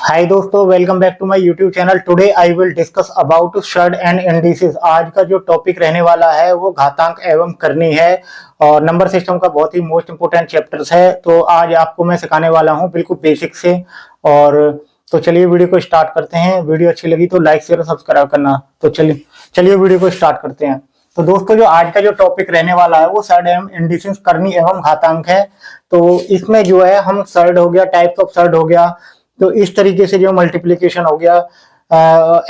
हाय दोस्तों, welcome back to my YouTube channel. Today I will discuss about surd and indices. आज का जो topic रहने वाला है वो घातांक एवं करनी है और नंबर सिस्टम का बहुत ही मोस्ट इंपोर्टेंट चैप्टर्स है। तो आज आपको मैं सिखाने वाला हूँ बिल्कुल बेसिक से। और तो चलिए वीडियो को स्टार्ट करते हैं। वीडियो अच्छी लगी तो लाइक शेयर सब्सक्राइब करना। तो चलिए वीडियो को स्टार्ट करते हैं। तो दोस्तों, जो आज का जो टॉपिक रहने वाला है वो शर्ड एवं इंडिसेस करनी एवं घातांक है। तो इसमें जो है हम शर्ड हो गया, टाइप्स ऑफ शर्ड हो गया, तो इस तरीके से जो मल्टीप्लिकेशन हो गया,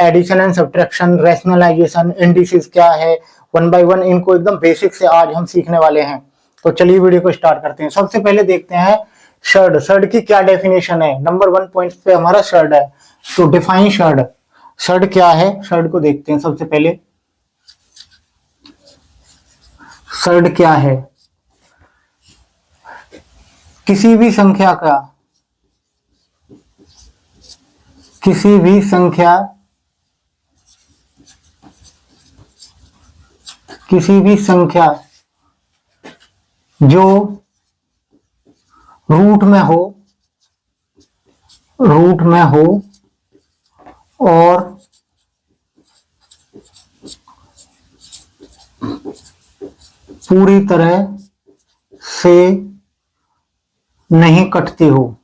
addition and subtraction, rationalisation, indices क्या है, वन बाय वन इनको एकदम बेसिक से आज हम सीखने वाले हैं। तो चलिए वीडियो को स्टार्ट करते हैं। सबसे पहले देखते हैं शर्ड। शर्ड की क्या डेफिनेशन है। नंबर 1 पॉइंट पे हमारा शर्ड है। तो डिफाइन शर्ड। शर्ड क्या है, शर्ड को देखते हैं। सबसे पहले शर्ड क्या है। किसी भी संख्या का, किसी भी संख्या, किसी भी संख्या जो रूट में हो, रूट में हो और पूरी तरह से नहीं कटती हो,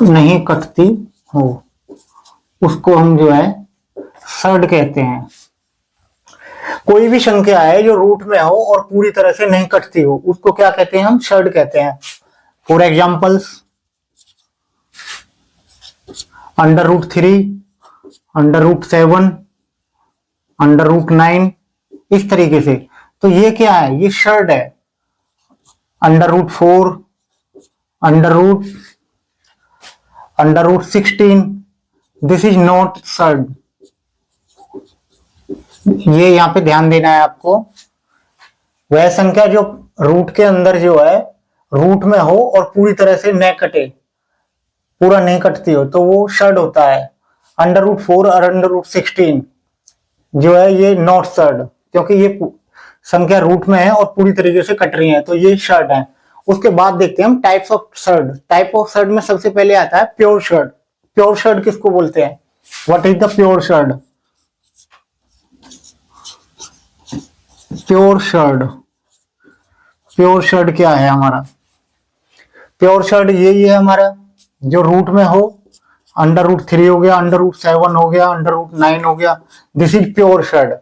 नहीं कटती हो, उसको हम जो है शर्ड कहते हैं। कोई भी संख्या है जो रूट में हो और पूरी तरह से नहीं कटती हो, उसको क्या कहते हैं, हम शर्ड कहते हैं। फॉर एग्जाम्पल्स, √3, √7, √9, इस तरीके से। तो ये क्या है, ये शर्ड है। √4, √16, दिस इज नॉट शर्ड। ये यहाँ पे ध्यान देना है आपको। वह संख्या जो रूट के अंदर जो है, रूट में हो और पूरी तरह से न कटे, पूरा नहीं कटती हो, तो वो शर्ड होता है। √4 और √16 जो है ये नॉट शर्ड, क्योंकि ये संख्या रूट में है और पूरी तरीके से कट रही है, तो ये शर्ड है। उसके बाद देखते हैं हम टाइप्स ऑफ शर्ड। टाइप ऑफ शर्ड में सबसे पहले आता है प्योर शर्ड। प्योर शर्ड किसको बोलते हैं, what is the pure surd. Pure surd, pure surd क्या है हमारा। प्योर शर्ड यही है हमारा जो रूट में हो। √3 हो गया, √7 हो गया, √9 हो गया, दिस इज प्योर शर्ड।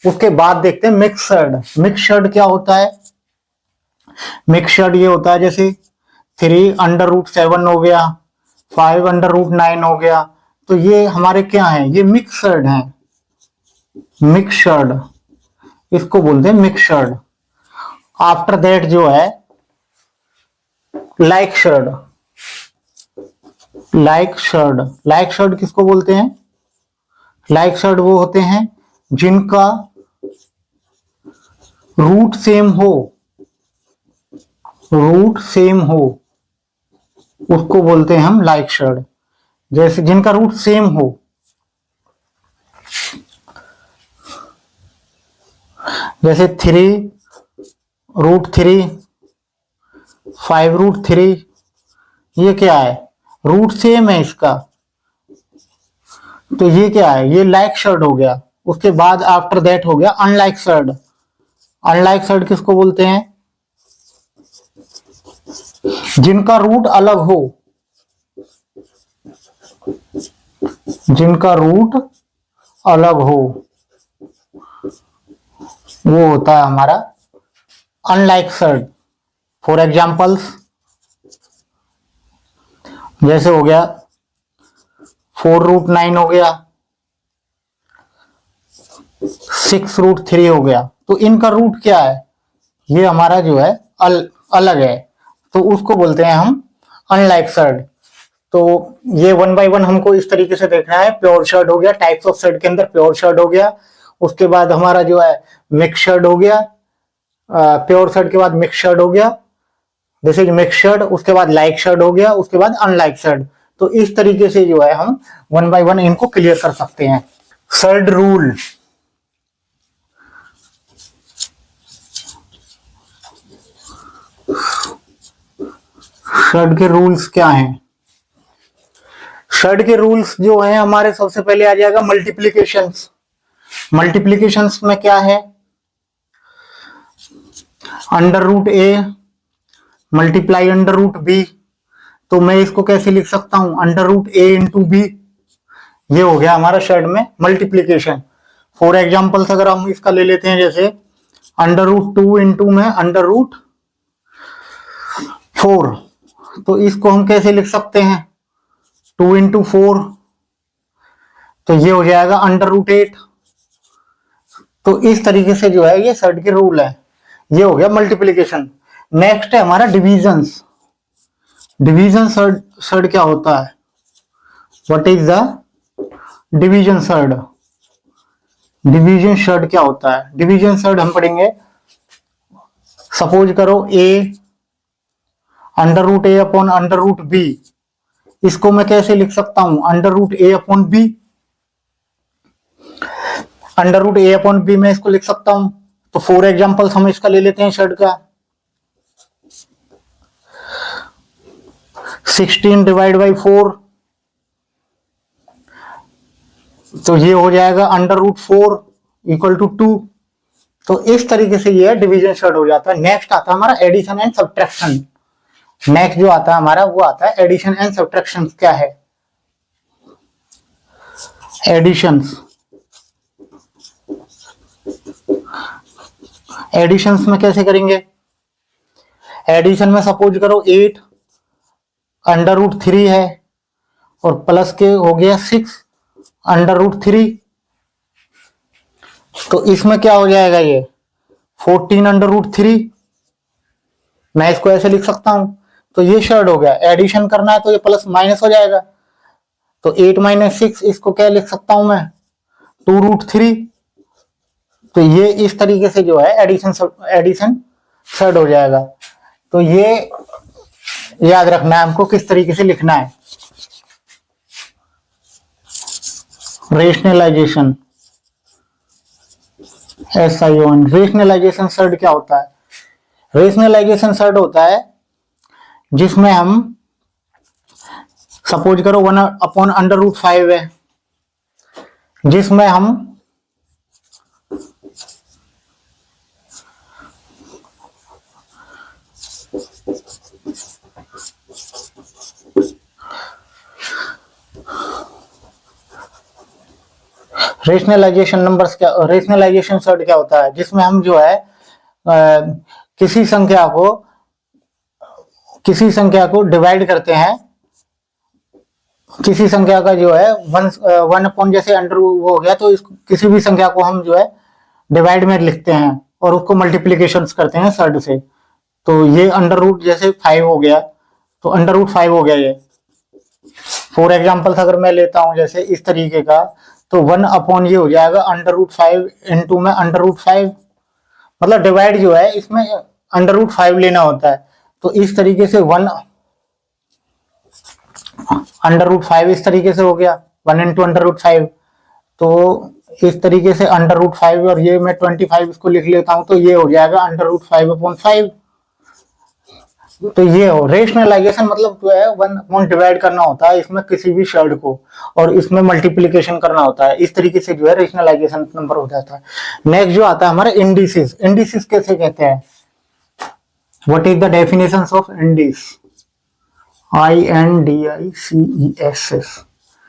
उसके बाद देखते हैं मिक्स शर्ड। मिक्स शर्ड क्या होता है। मिक्स शर्ड ये होता है जैसे 3 √7 हो गया, 5 √9 हो गया, तो ये हमारे क्या है, ये मिक्स शर्ड है। मिक्स शर्ड इसको बोलते हैं मिक्स शर्ड। आफ्टर दैट जो है लाइक शर्ड। लाइक शर्ड, लाइक शर्ड किसको बोलते हैं। लाइक शर्ड वो होते हैं जिनका रूट सेम हो, रूट सेम हो, उसको बोलते हैं हम लाइक शर्ड। जैसे जिनका रूट सेम हो, जैसे 3√3, 5√3, ये क्या है, रूट सेम है इसका, तो ये क्या है, ये लाइक शर्ड हो गया। उसके बाद आफ्टर दैट हो गया अनलाइक शर्ड। अनलाइक शर्ड किसको बोलते हैं, जिनका रूट अलग हो, जिनका रूट अलग हो, वो होता है हमारा अनलाइक शर्ड। फॉर एग्जाम्पल्स, जैसे हो गया 4√9 हो गया, 6√3 हो गया, तो इनका रूट क्या है, ये हमारा जो है अलग है, तो उसको बोलते हैं हम अनलाइक शर्ड। तो ये 1 बाय 1 हमको इस तरीके से देखना है। प्योर शर्ड हो गया, टाइप्स ऑफ शर्ड के अंदर प्योर शर्ड हो गया। उसके बाद हमारा जो है मिक्स शर्ड हो गया। प्योर शर्ड के बाद मिक्स शर्ड हो गया, दिस इज मिक्स शर्ड। उसके बाद लाइक शर्ड हो गया, उसके बाद अनलाइक शर्ड। तो इस तरीके से जो है हम 1 बाय 1 इनको क्लियर कर सकते हैं। शर्ड रूल। शर्ट के रूल्स क्या हैं? शर्ट के रूल्स जो हैं हमारे, सबसे पहले आ जाएगा मल्टीप्लीकेशंस। मल्टीप्लीकेशंस में क्या है, under root A multiply under root B. तो मैं इसको कैसे लिख सकता हूं, अंडर रूट ए इंटू बी। ये हो गया हमारा शर्ट में मल्टीप्लीकेशन। फॉर एग्जाम्पल्स अगर हम इसका ले लेते हैं, जैसे अंडर रूट 2 इंटू में अंडर रूट 4, तो इसको हम कैसे लिख सकते हैं, 2 इंटू 4, तो ये हो जाएगा अंडर रूट 8। तो इस तरीके से जो है ये शर्ट के रूल है। ये हो गया मल्टीप्लीकेशन। नेक्स्ट है हमारा डिविजन्स। डिवीजन शर्ट क्या होता है, what is the division shirt. Division shirt क्या होता है, डिवीजन शर्ट हम पढ़ेंगे, सपोज करो A under root A upon under root B, इसको मैं कैसे लिख सकता हूं, अंडर रूट ए अपॉन बी। अंडर रूट ए अपॉन बी में इसको लिख सकता हूं। तो फॉर एग्जांपल्स हम इसका ले लेते हैं शर्ट का, 16 डिवाइड बाई 4, तो ये हो जाएगा अंडर रूट 4 इक्वल टू 2। तो इस तरीके से ये डिवीजन शर्ट हो जाता है। नेक्स्ट आता है हमारा एडिशन एंड सब्ट्रैक्शन। नेक्स्ट जो आता है हमारा वो आता है एडिशन एंड सब्ट्रैक्शन। क्या है एडिशंस, एडिशंस में कैसे करेंगे, एडिशन में सपोज करो 8 अंडर रूट 3 है और प्लस के हो गया 6 अंडर रूट 3, तो इसमें क्या हो जाएगा, ये 14 अंडर रूट 3। मैं इसको ऐसे लिख सकता हूं। तो ये शर्ट हो गया। एडिशन करना है तो ये प्लस माइनस हो जाएगा, तो 8 माइनस 6, इसको क्या लिख सकता हूं मैं, 2 रूट 3। तो ये इस तरीके से जो है एडिशन शर्ट हो जाएगा। तो ये याद रखना है हमको किस तरीके से लिखना है। Rationalisation, SION। रेशनलाइजेशन शर्ट क्या होता है, रेशनलाइजेशन शर्ट होता है जिसमें हम सपोज करो 1 अपॉन अंडर रूट 5 है, जिसमें हम रेशनलाइजेशन नंबर्स क्या, रेशनलाइजेशन शर्ट क्या होता है, जिसमें हम जो है किसी संख्या को डिवाइड करते हैं, किसी संख्या का जो है 1 अपॉन जैसे अंडर वो हो गया, तो इस किसी भी संख्या को हम जो है डिवाइड में लिखते हैं और उसको मल्टीप्लीकेशन करते हैं शर्ट से। तो ये अंडर रूट जैसे 5 हो गया, तो अंडर रूट 5 हो गया ये। फॉर एग्जाम्पल्स अगर मैं लेता हूं जैसे इस तरीके का, तो 1 अपॉन ये हो जाएगा अंडर रूट 5 इंटू में अंडर रूट 5, मतलब डिवाइड जो है इसमें अंडर रूट 5 लेना होता है। तो इस तरीके से 1 अंडर रूट 5 इस तरीके से हो गया, 1 इंटू अंडर रूट 5। तो इस तरीके से अंडर रूट 5 और ये मैं 25 इसको लिख लेता हूं, तो ये हो जाएगा अंडर रूट 5 अपॉन 5। तो ये हो रेशनलाइजेशन, मतलब जो है 1 अपॉन डिवाइड करना होता है इसमें किसी भी शर्ट को, और इसमें मल्टीप्लीकेशन करना होता है। इस तरीके से जो है रेशनलाइजेशन नंबर हो जाता है। नेक्स्ट जो आता है हमारा इंडिसेस। इंडिसेस कैसे कहते हैं, what is the definition of Indus, INDICES।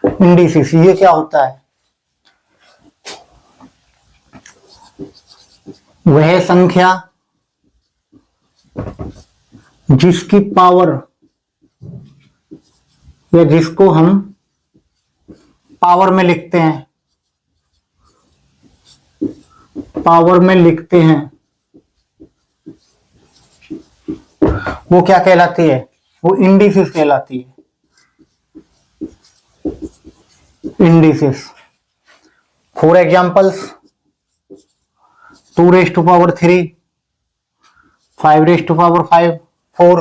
Indices ये क्या होता है, वह संख्या जिसकी पावर या जिसको हम पावर में लिखते हैं, पावर में लिखते हैं, वो क्या कहलाती है, वो इंडिसेस कहलाती है। Indices for examples 2 raise to power 3, 5 raise to power 5, 4।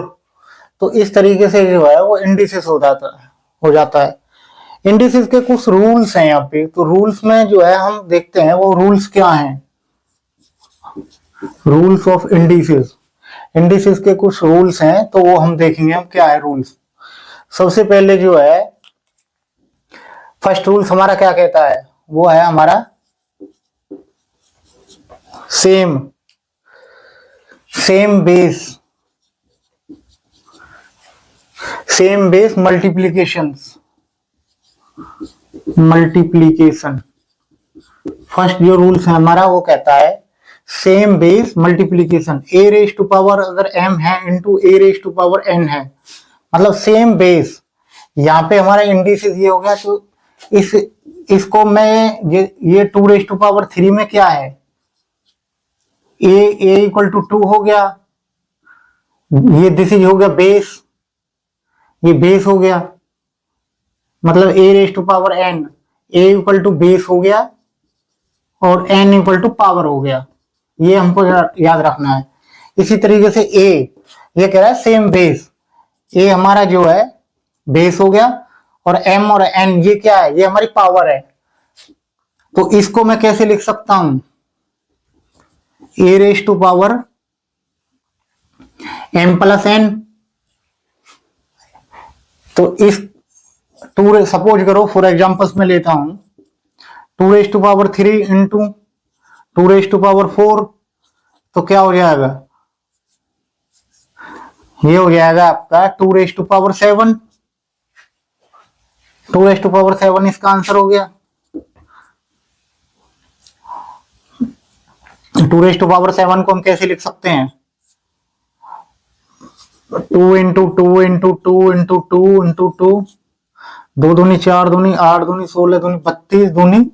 तो इस तरीके से जो है वो इंडिसेस हो जाता है। इंडिसेस के कुछ रूल्स हैं यहाँ पे, तो रूल्स में जो है हम देखते हैं वो रूल्स क्या हैं। रूल्स ऑफ इंडिसेस, इंडिसेस के कुछ रूल्स हैं, तो वो हम देखेंगे हम क्या है रूल्स। सबसे पहले जो है फर्स्ट रूल्स हमारा क्या कहता है, वो है हमारा सेम बेस मल्टीप्लीकेशन। फर्स्ट जो रूल्स है हमारा वो कहता है same base multiplication. A raise to power अगर m है into A raise to power n है, मतलब सेम बेस। यहाँ पे हमारा इंडिसेस ये हो गया, तो इसको मैं ये 2 रेज टू पावर 3 में क्या है, ए इक्वल टू 2 हो गया, ये दिस इज हो गया बेस, ये बेस हो गया, मतलब a raise to power n, a equal to base हो गया और n इक्वल टू पावर हो गया, ये हमको याद रखना है। इसी तरीके से ए, ये कह रहा है सेम बेस, ए हमारा जो है बेस हो गया और m और n ये क्या है, ये हमारी पावर है। तो इसको मैं कैसे लिख सकता हूं, a raise to power m plus n। तो इस सपोज करो फॉर एग्जांपल्स में लेता हूं 2 raise to power 3 into 2 raise to power 4, तो क्या हो जाएगा, ये हो जाएगा आपका 2 raise to power 7। 2 raise to power 7 इसका आंसर हो गया। 2 रेज टू पावर 7 को हम कैसे लिख सकते हैं, 2 इंटू 2 इंटू 2 इंटू 2 इंटू 2, 2 दूनी 4 दूनी 8 दूनी 16 दूनी 32 दूनी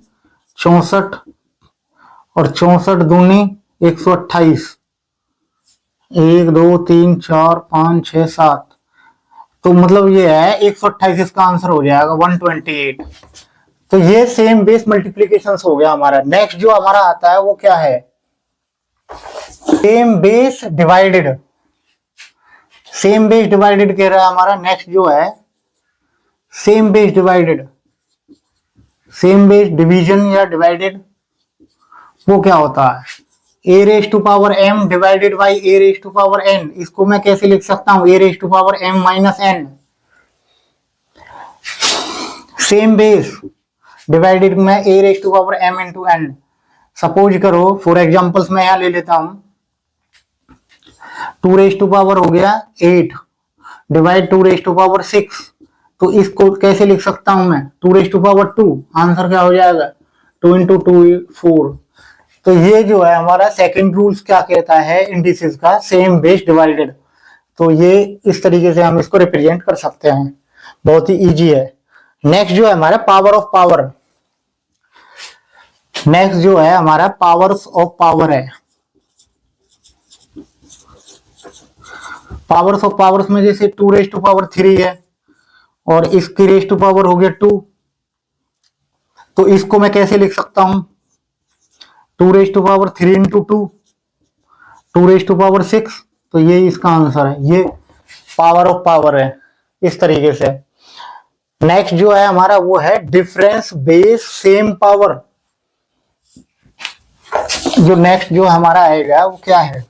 64 और 64 दूनी 128, 1 2 3 4 5 6 7, तो मतलब ये है 128 इसका आंसर हो जाएगा 128। तो ये सेम बेस मल्टीप्लीकेशन हो गया हमारा। नेक्स्ट जो हमारा आता है वो क्या है, same base divided. Same base divided कह रहा है हमारा। नेक्स्ट जो है same base divided, same base division या डिवाइडेड, वो क्या होता है, a raise to power m divided by a raise to power n। इसको मैं कैसे लिख सकता हूं, a raise to power m minus n। Same base divided में a raise to power m into n। Suppose करो फॉर एग्जांपल्स मैं यहां ले लेता हूं 2 रेज टू पावर हो गया 8 डिवाइड 2 रेज टू पावर 6, तो इसको कैसे लिख सकता हूं मैं, 2 रेज टू पावर 2। आंसर क्या हो जाएगा, 2 इंटू 2 4। तो ये जो है हमारा सेकंड रूल्स क्या कहता है इंडिसेस का, सेम बेस डिवाइडेड। तो ये इस तरीके से हम इसको रिप्रेजेंट कर सकते हैं, बहुत ही इजी है। नेक्स्ट जो है हमारा पावर ऑफ पावर। नेक्स्ट जो है हमारा पावर्स ऑफ पावर है। पावर्स ऑफ पावर्स में जैसे 2 रेज टू पावर 3 है और इसकी रेज टू पावर हो गया 2, तो इसको मैं कैसे लिख सकता हूं, 2 raise to power 3 into 2, 2 raise to power 6, तो ये इसका आंसर है। ये पावर ऑफ पावर है इस तरीके से। नेक्स्ट जो है हमारा वो है डिफरेंस बेस सेम पावर। जो नेक्स्ट जो हमारा आएगा वो क्या है,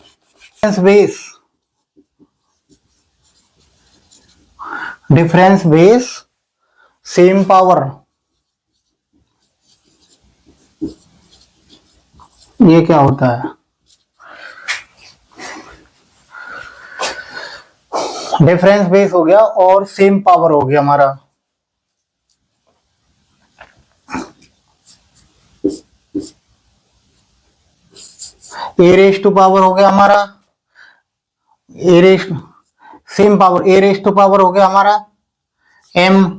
डिफरेंस बेस सेम पावर। ये क्या होता है, डिफरेंस बेस हो गया और सेम पावर हो गया हमारा। ए रेज टू पावर हो गया हमारा, a raise same power, a raise to power हो गया हमारा m,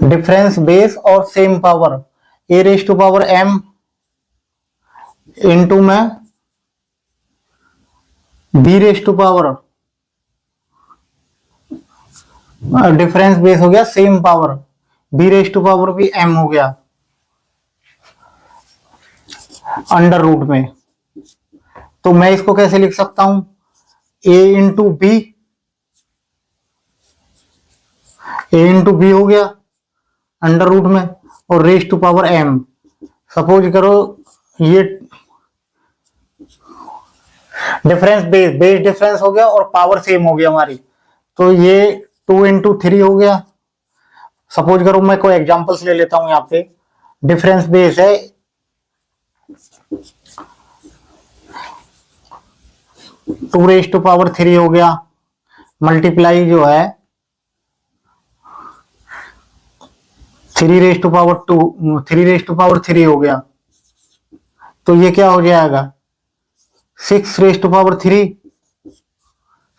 डिफरेंस बेस और same power, a raise to power m into में b raise to power, difference base हो गया same power, b raise to power भी m हो गया अंडर रूट में। तो मैं इसको कैसे लिख सकता हूं, a into B, A into B हो गया अंडर रूट में और raise to power m। Suppose करो ये डिफरेंस बेस डिफरेंस हो गया और पावर सेम हो गया हमारी, तो ये 2 इंटू 3 हो गया सपोज करो मैं कोई एग्जांपल्स ले लेता हूं, यहाँ पे डिफरेंस बेस है, टू रेज टू पावर 3 हो गया, मल्टीप्लाई जो है 3 raise to power 2, 3 raise to power 3 हो गया, तो ये क्या हो जाएगा 6 raise to power 3,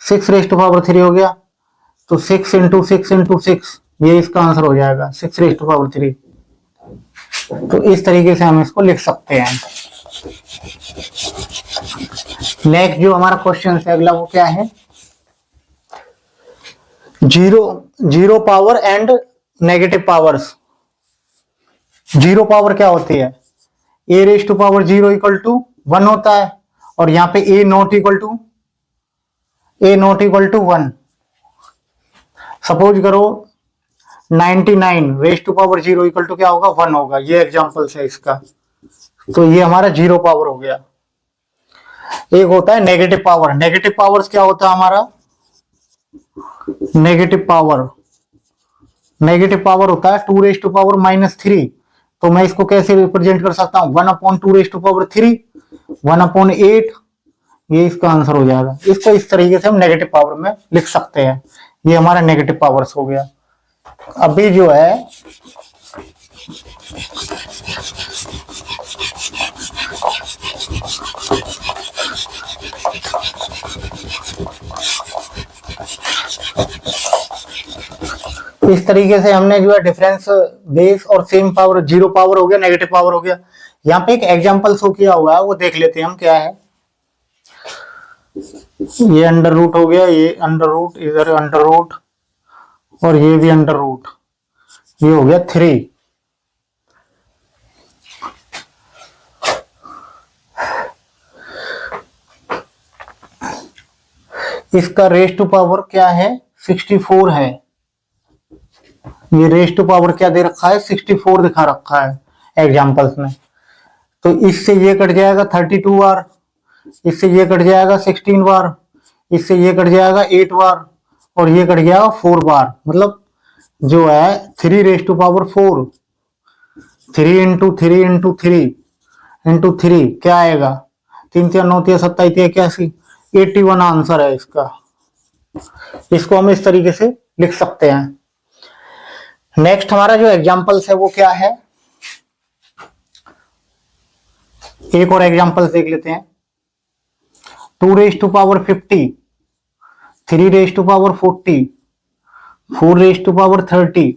6 raise to power 3 हो गया, तो 6 इंटू 6 इंटू 6, ये इसका आंसर हो जाएगा 6 रेज टू पावर 3। तो इस तरीके से हम इसको लिख सकते हैं। नेक्स्ट जो हमारा क्वेश्चन है अगला, वो क्या है, zero power and negative powers. Zero power क्या होती है, a raise to power 0 equal to 1 होता है, और यहाँ पे ए नॉट इक्वल टू 1। सपोज करो 99 raise to power 0 equal to क्या होगा 1 होगा। ये एग्जांपल है इसका, तो ये हमारा जीरो पावर हो गया। एक होता है नेगेटिव पावर। नेगेटिव पावर्स क्या होता है हमारा, नेगेटिव पावर होता है 2 रेज टू पावर -3। तो मैं इसको कैसे रिप्रेजेंट कर सकता हूं, 1/2 रेज टू पावर 3, 1/8, ये इसका आंसर हो जाएगा। इसको इस तरीके से हम नेगेटिव पावर में लिख सकते हैं। ये हमारा नेगेटिव पावर्स हो गया। अभी जो है इस तरीके से हमने जो है डिफरेंस बेस और सेम पावर, जीरो पावर हो गया, नेगेटिव पावर हो गया। यहाँ पे एक एग्जांपल शो किया हुआ है, वो देख लेते हैं हम क्या है। ये अंडर रूट हो गया, ये अंडर रूट, इधर अंडर रूट, और ये भी अंडर रूट, ये हो गया 3। इसका रेज टू पावर क्या है 64 है। ये रेज टू पावर क्या दे रखा है 64 दिखा रखा है एग्जांपल्स में। तो इससे ये कट जाएगा 32 बार, इससे ये कट जाएगा 16 बार, इससे ये कट जाएगा 8 बार, और ये कट जाएगा 4 बार। मतलब जो है 3 raise to power 4, 3 into 3 into 3 into 3 क्या आएगा, 3 3 9 3 27 81, 81 आंसर है इसका। इसको हम इस तरीके से लिख सकते हैं। नेक्स्ट हमारा जो एग्जांपल्स है वो क्या है, एक और एग्जांपल देख लेते हैं। 2 raise to power 50, 3 raise to power 40, 4 raise to power 30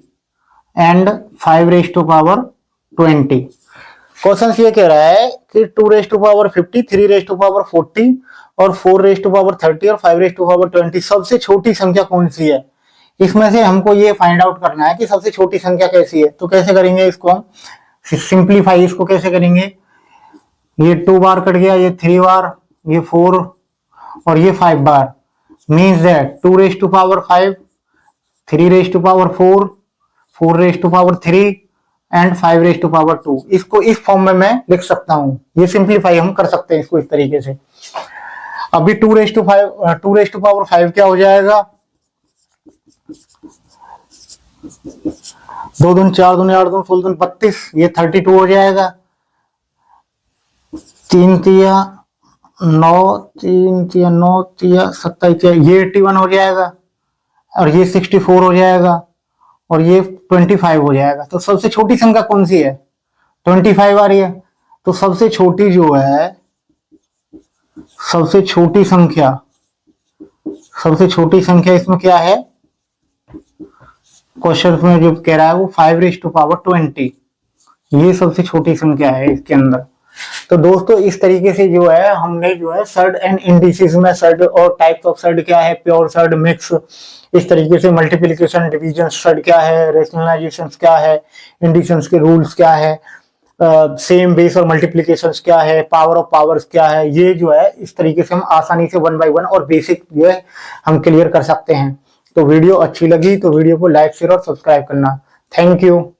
and 5 raise to power 20। Question ये कह रहा है कि 2 raise to power 50, 3 raise to power 40 और 4 रेज टू पावर 30 और 5 रेज टू पावर 20 सबसे छोटी संख्या कौन सी है। इसमें से हमको ये फाइंड आउट करना है कि सबसे छोटी संख्या कैसी है। तो कैसे करेंगे इसको हम, सिंप्लीफाई इसको कैसे करेंगे, ये 2 बार कट गया, ये 3 बार, ये 4 और ये 5 बार, means that 2 raise to power 5, 3 raise to power 4, 4 raise to power 3 and 5 raise to power 2। इसको इस फॉर्म में मैं लिख सकता हूं। ये सिंप्लीफाई हम कर सकते हैं इसको इस तरीके से। अभी 2 रेज टू पावर 5 क्या हो जाएगा, 2 दूनी 4 दूनी 8 दूनी 16 दूनी 32, ये 32 हो जाएगा। 3 तिया 9, 3 तिया 9 तिया 27, ये 81 हो जाएगा, और ये 64 हो जाएगा, और ये 25 हो जाएगा। तो सबसे छोटी संख्या कौन सी है, 25 आ रही है। तो सबसे छोटी जो है, सबसे छोटी संख्या इसमें क्या है, क्वेश्चन में जो कह रहा है वो 5 रेज टू पावर 20, ये सबसे छोटी संख्या है इसके अंदर। तो दोस्तों इस तरीके से जो है हमने जो है सर्ड एंड इंडिसेस में सर्ड और टाइप्स ऑफ सर्ड क्या है, प्योर सर्ड, मिक्स, इस तरीके से मल्टीप्लिकेशन, डिवीजन सर्ड क्या है, रेशनलाइजेशन क्या है, इंडिसेस के रूल्स क्या है, सेम बेस और मल्टीप्लिकेशंस क्या है, पावर ऑफ पावर्स क्या है, ये जो है इस तरीके से हम आसानी से 1 बाय 1 और बेसिक जो है हम क्लियर कर सकते हैं। तो वीडियो अच्छी लगी तो वीडियो को लाइक, शेयर और सब्सक्राइब करना। Thank you.